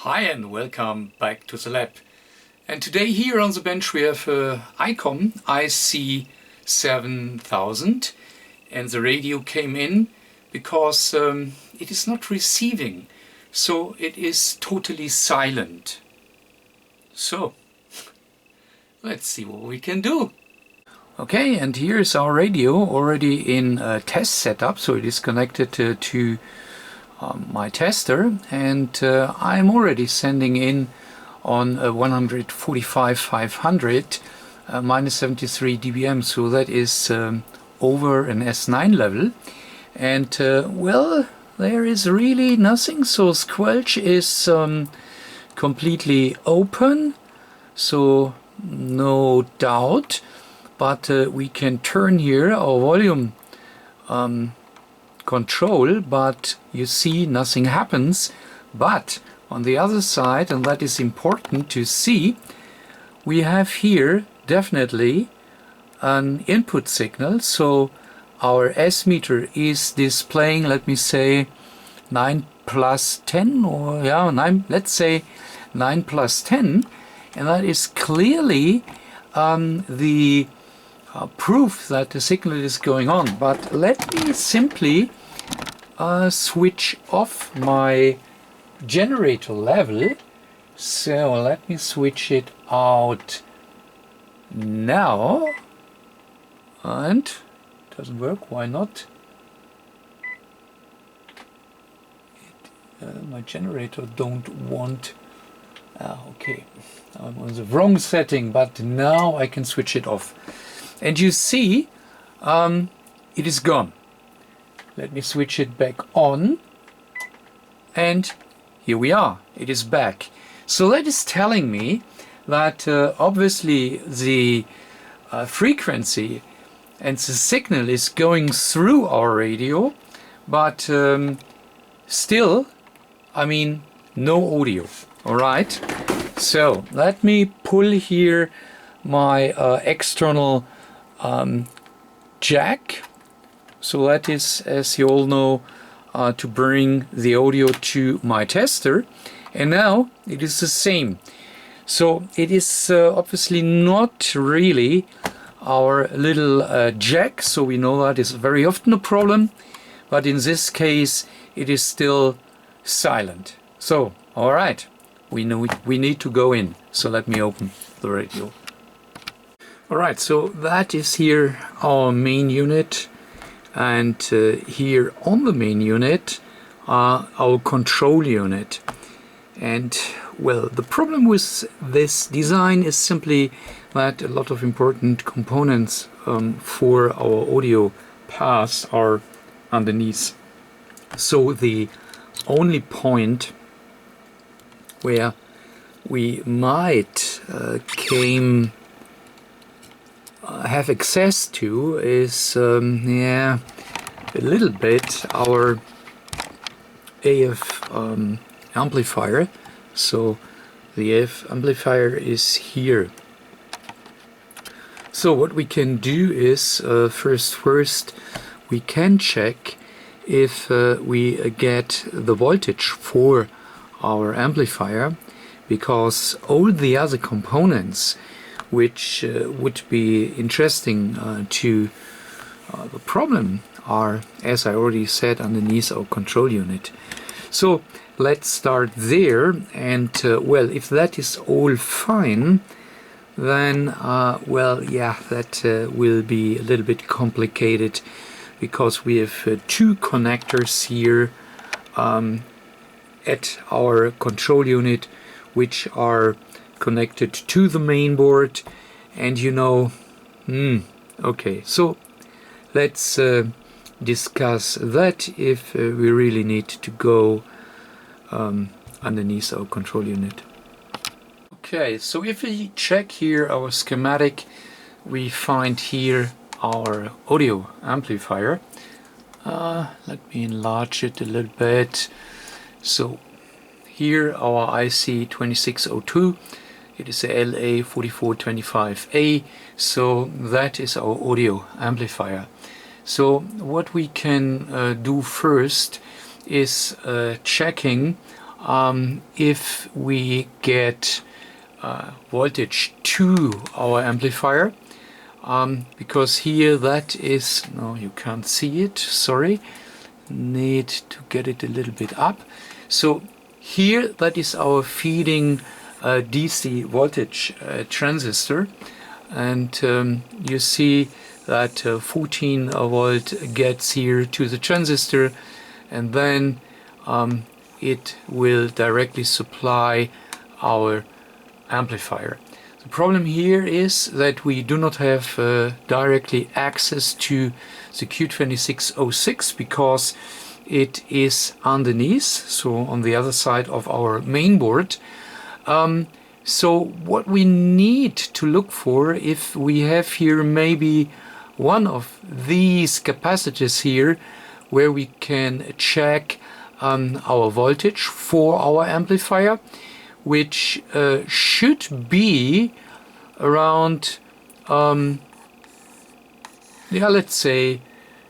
Hi and welcome back to the lab. And today here on the bench we have ICOM IC-7000, and the radio came in because it is not receiving, so it is totally silent. So let's see what we can do. Okay, and here is our radio already in a test setup, so it is connected to my tester, and I'm already sending in on 145/500 minus 73 dBm, so that is over an S9 level, and well, there is really nothing, so squelch is completely open, so no doubt, but we can turn here our volume control, but you see nothing happens. But on the other side, and that is important to see, we have here definitely an input signal, so our S meter is displaying, let me say 9 plus 10, or yeah, 9, let's say 9 plus 10, and that is clearly the proof that the signal is going on. But let me simply switch off my generator level. So let me switch it out now, and it doesn't work. Why not? My generator don't want. Okay, I'm on the wrong setting, but now I can switch it off. And you see, it is gone. Let me switch it back on, and here we are. It is back. So that is telling me that obviously the frequency and the signal is going through our radio, but still, I mean, no audio. All right. So let me pull here my external jack, so that is, as you all know, to bring the audio to my tester, and now it is the same. So it is obviously not really our little jack, so we know that is very often a problem, but in this case it is still silent. So alright, we need to go in, so let me open the radio. Alright, so that is here our main unit, and here on the main unit our control unit. And well, the problem with this design is simply that a lot of important components for our audio paths are underneath. So the only point where we might have access to is yeah, a little bit our AF amplifier. So the AF amplifier is here. So what we can do is first we can check if we get the voltage for our amplifier, because all the other components which would be interesting to the problem are, as I already said, underneath our control unit. So let's start there, and well, if that is all fine, then well, yeah, that will be a little bit complicated, because we have two connectors here at our control unit which are connected to the main board, and you know, okay, so let's discuss that if we really need to go underneath our control unit. Okay, so if we check here our schematic, we find here our audio amplifier. Let me enlarge it a little bit. So here our IC-2602, it is a LA4425A, so that is our audio amplifier. So what we can do first is checking if we get voltage to our amplifier, because here that is, no, you can't see it, sorry, need to get it a little bit up. So here that is our feeding DC voltage transistor, and you see that 14 volt gets here to the transistor, and then it will directly supply our amplifier. The problem here is that we do not have directly access to the Q2606 because it is underneath, so on the other side of our main board. So what we need to look for, if we have here maybe one of these capacitors here where we can check our voltage for our amplifier, which should be around yeah, let's say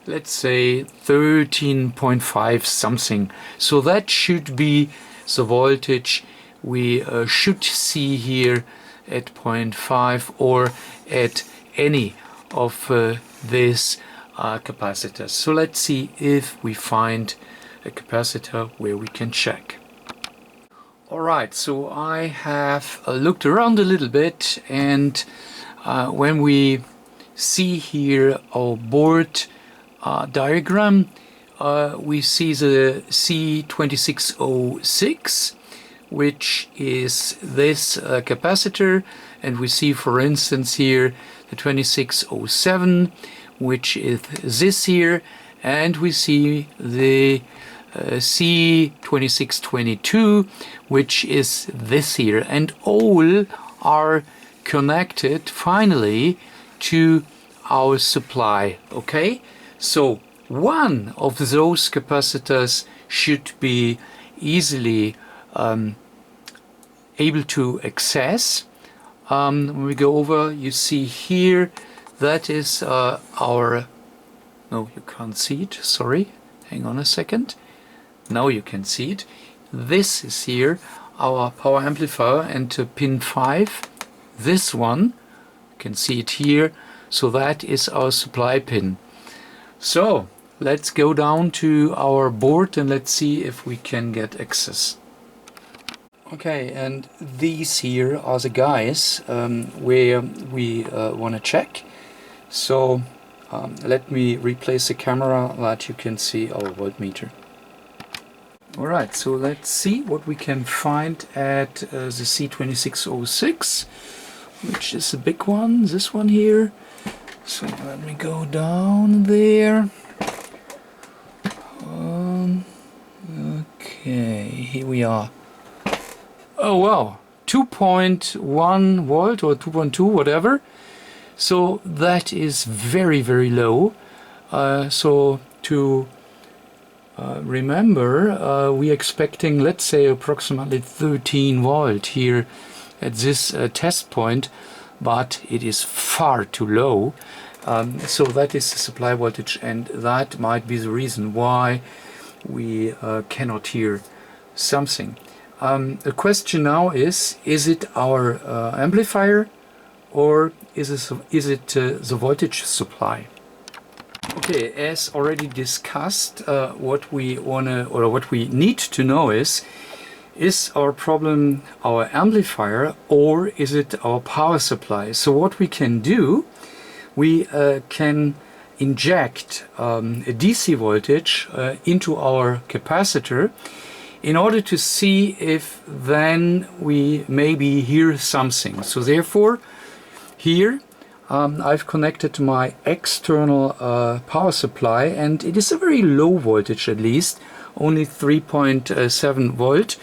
13.5 something. So that should be the voltage we should see here at 0.5 or at any of these capacitors. So let's see if we find a capacitor where we can check. Alright, so I have looked around a little bit, and when we see here our board diagram, we see the C2606, which is this capacitor, and we see, for instance, here the 2607, which is this here, and we see the C2622, which is this here, and all are connected finally to our supply. Okay, so one of those capacitors should be easily able to access. When we go over, you see here that is our, no, you can't see it, sorry, hang on a second. Now you can see it. This is here our power amplifier, and pin 5, this one, you can see it here, so that is our supply pin. So let's go down to our board and let's see if we can get access. Okay, and these here are the guys where we want to check. So let me replace the camera that you can see our voltmeter. Alright, so let's see what we can find at the C2606, which is a big one, this one here. So let me go down there. Okay, here we are. Oh wow, 2.1 volt or 2.2, whatever. So that is very, very low. So to remember, we're expecting, let's say, approximately 13 volt here at this test point, but it is far too low. So that is the supply voltage, and that might be the reason why we cannot hear something. The question now is it our amplifier, or is it the voltage supply? Okay, as already discussed, what we wanna, or what we need to know is our problem our amplifier, or is it our power supply? So what we can do, we can inject a DC voltage into our capacitor in order to see if then we maybe hear something. So therefore, here I've connected my external power supply, and it is a very low voltage, at least only 3.7 volt.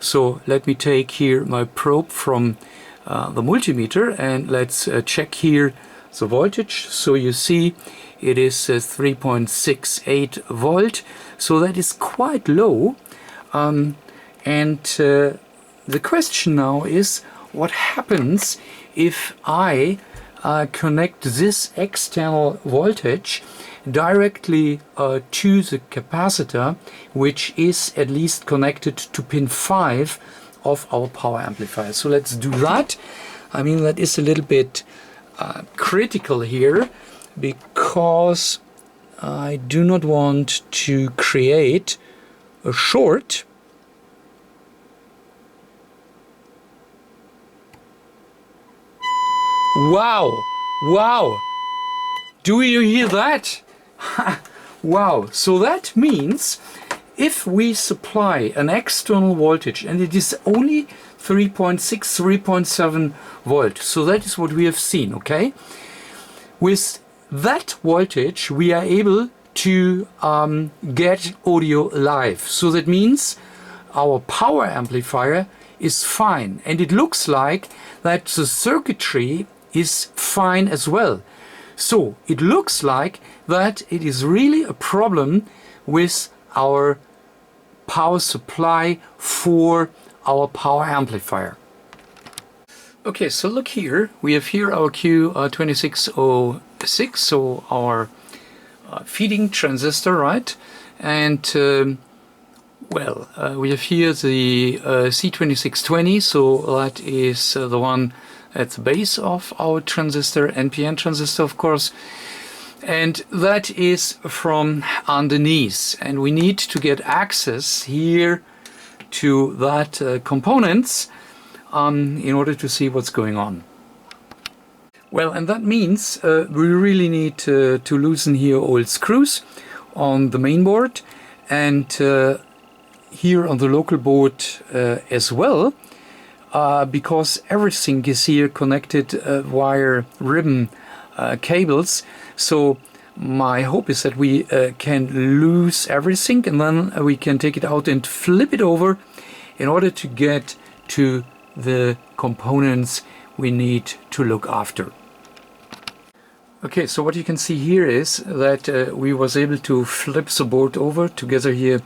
So let me take here my probe from the multimeter, and let's check here the voltage. So you see it is 3.68 volt, so that is quite low. And the question now is, what happens if I connect this external voltage directly to the capacitor, which is at least connected to pin 5 of our power amplifier. So let's do that. I mean, that is a little bit critical here, because I do not want to create a short. Wow! Wow! Do you hear that? Wow! So that means if we supply an external voltage, and it is only 3.6, 3.7 volt, so that is what we have seen, okay? With that voltage we are able to get audio live. So that means our power amplifier is fine, and it looks like that the circuitry is fine as well. So it looks like that it is really a problem with our power supply for our power amplifier. Okay, so look here, we have here our Q2606, so our feeding transistor, right? And we have here the C2620, so that is the one at the base of our transistor, NPN transistor, of course. And that is from underneath, and we need to get access here to that components in order to see what's going on. Well, and that means we really need to loosen here all screws on the main board, and here on the local board as well, because everything is here connected via ribbon cables. So my hope is that we can lose everything, and then we can take it out and flip it over in order to get to the components we need to look after. Okay, so what you can see here is that we was able to flip the board over together here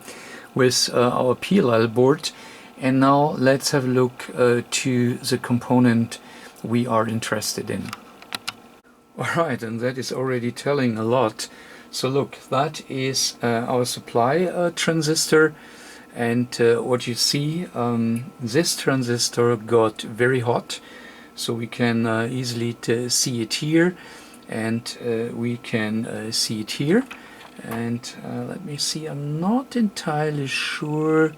with our PLL board, and now let's have a look to the component we are interested in. Alright, and that is already telling a lot. So look, that is our supply transistor, and what you see, this transistor got very hot, so we can easily see it here, and we can see it here. And let me see, I'm not entirely sure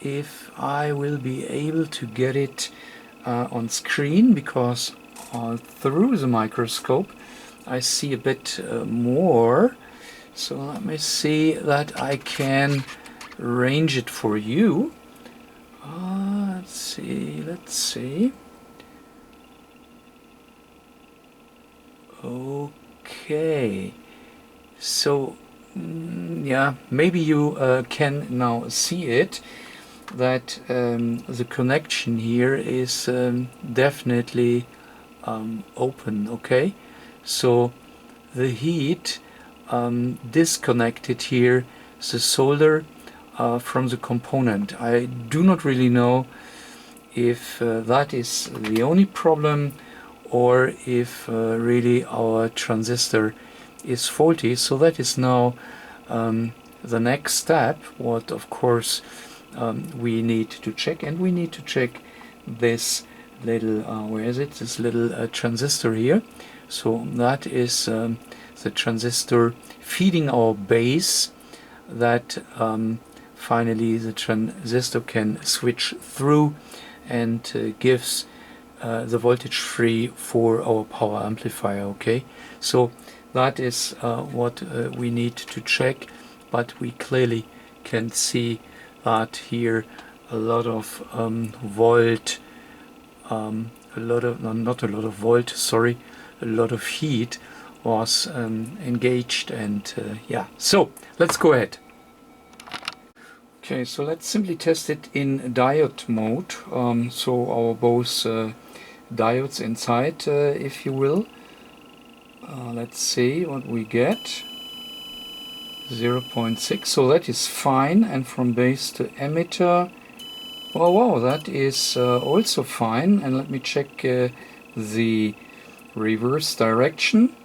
if I will be able to get it on screen, because through the microscope I see a bit more. So let me see that I can range it for you. Let's see. Okay, so yeah, maybe you can now see it, that the connection here is definitely open. Okay, so the heat disconnected here the solder from the component. I do not really know if that is the only problem, or if really our transistor is faulty. So that is now the next step, what of course we need to check. And we need to check this little where is it, this little transistor here. So that is the transistor feeding our base, that finally the transistor can switch through and gives the voltage free for our power amplifier. Okay, so that is what we need to check, but we clearly can see that here a lot of volt, a lot of heat was engaged, and yeah, so let's go ahead. Okay, so let's simply test it in diode mode. So our both diodes inside, if you will. Let's see what we get. 0.6, so that is fine. And from base to emitter, oh wow, that is also fine. And let me check the reverse direction.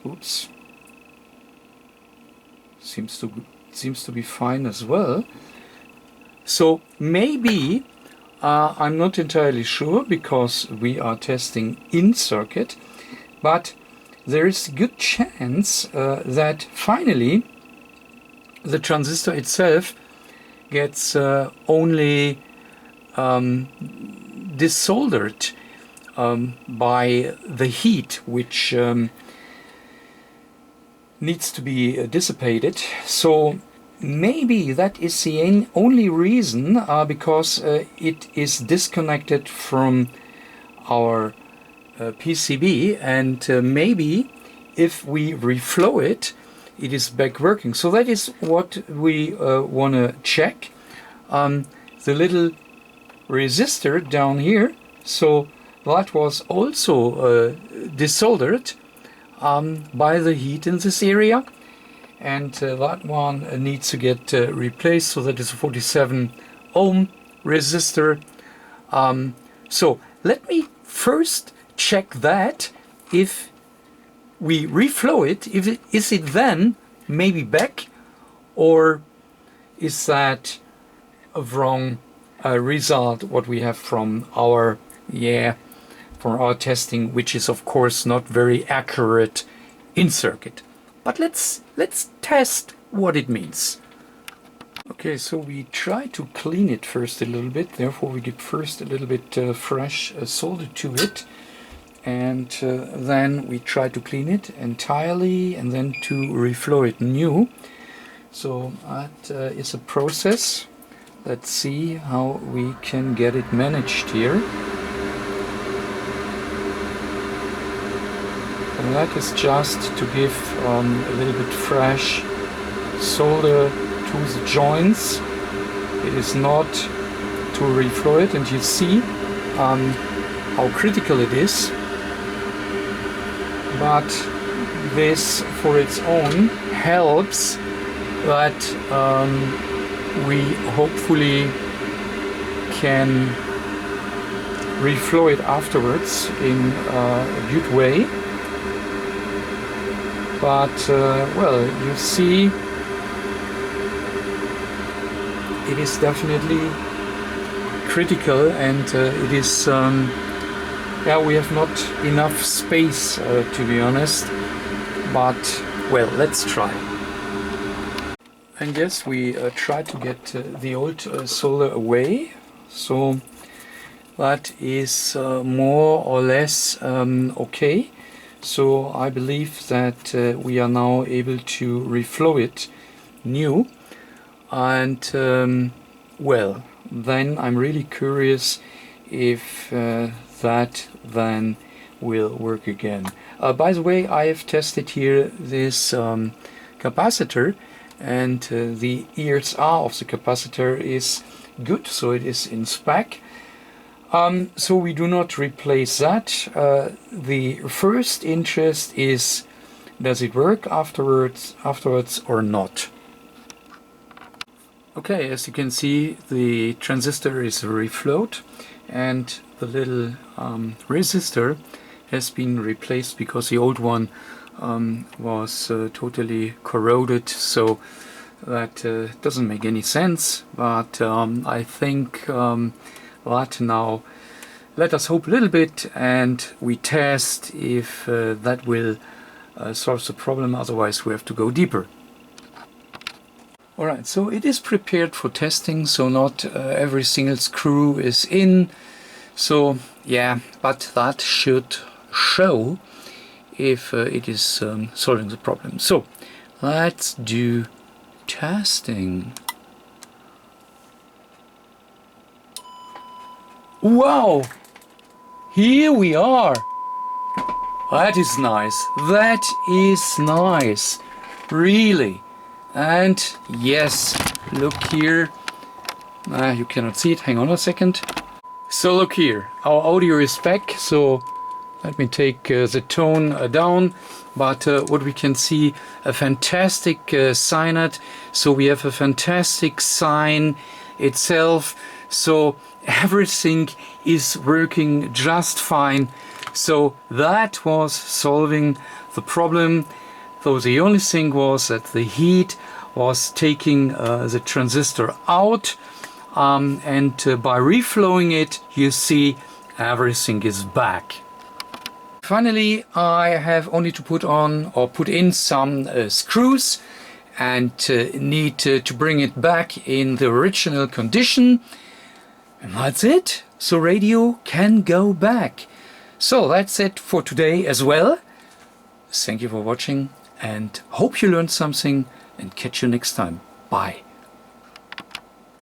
Oops. seems to be fine as well. So maybe I'm not entirely sure because we are testing in circuit, but there is a good chance that finally the transistor itself gets only desoldered by the heat which needs to be dissipated. So maybe that is the only reason, because it is disconnected from our PCB, and maybe if we reflow it, it is back working. So that is what we want to check. The little resistor down here, so that was also desoldered by the heat in this area, and that one needs to get replaced. So that is a 47 ohm resistor. So let me first check that if we reflow it, is it then maybe back, or is that a wrong result what we have from our testing, which is of course not very accurate in circuit. But let's test what it means. Okay, so we try to clean it first a little bit, therefore we get first a little bit fresh solder to it, and then we try to clean it entirely and then to reflow it new. So that is a process. Let's see how we can get it managed here. And that is just to give a little bit fresh solder to the joints. It is not to reflow it, and you see how critical it is. But this for its own helps that we hopefully can reflow it afterwards in a good way. But well, you see, it is definitely critical, and it is we have not enough space to be honest, but well, let's try. And yes, we try to get the old solder away, so that is more or less okay. So I believe that we are now able to reflow it new, and well, then I'm really curious if that then will work again. By the way, I have tested here this capacitor, and the ESR of the capacitor is good, so it is in spec. So we do not replace that. The first interest is, does it work afterwards or not? Okay, as you can see, the transistor is reflowed, and the little resistor has been replaced because the old one was totally corroded, so that doesn't make any sense. But I think that now, let us hope a little bit and we test if that will solve the problem. Otherwise we have to go deeper. Alright, so it is prepared for testing, so not every single screw is in. So yeah, but that should show if it is solving the problem. So let's do testing. Wow! Here we are! That is nice. That is nice. Really. And yes, look here. You cannot see it. Hang on a second. So look here. Our audio is back. So let me take the tone down. But what we can see, a fantastic sign. So we have a fantastic sign itself. So everything is working just fine. So that was solving the problem. So the only thing was that the heat was taking the transistor out, and by reflowing it, you see everything is back. Finally, I have only to put on or put in some screws and need to bring it back in the original condition. And that's it. So radio can go back. So that's it for today as well. Thank you for watching and hope you learned something, and catch you next time. Bye.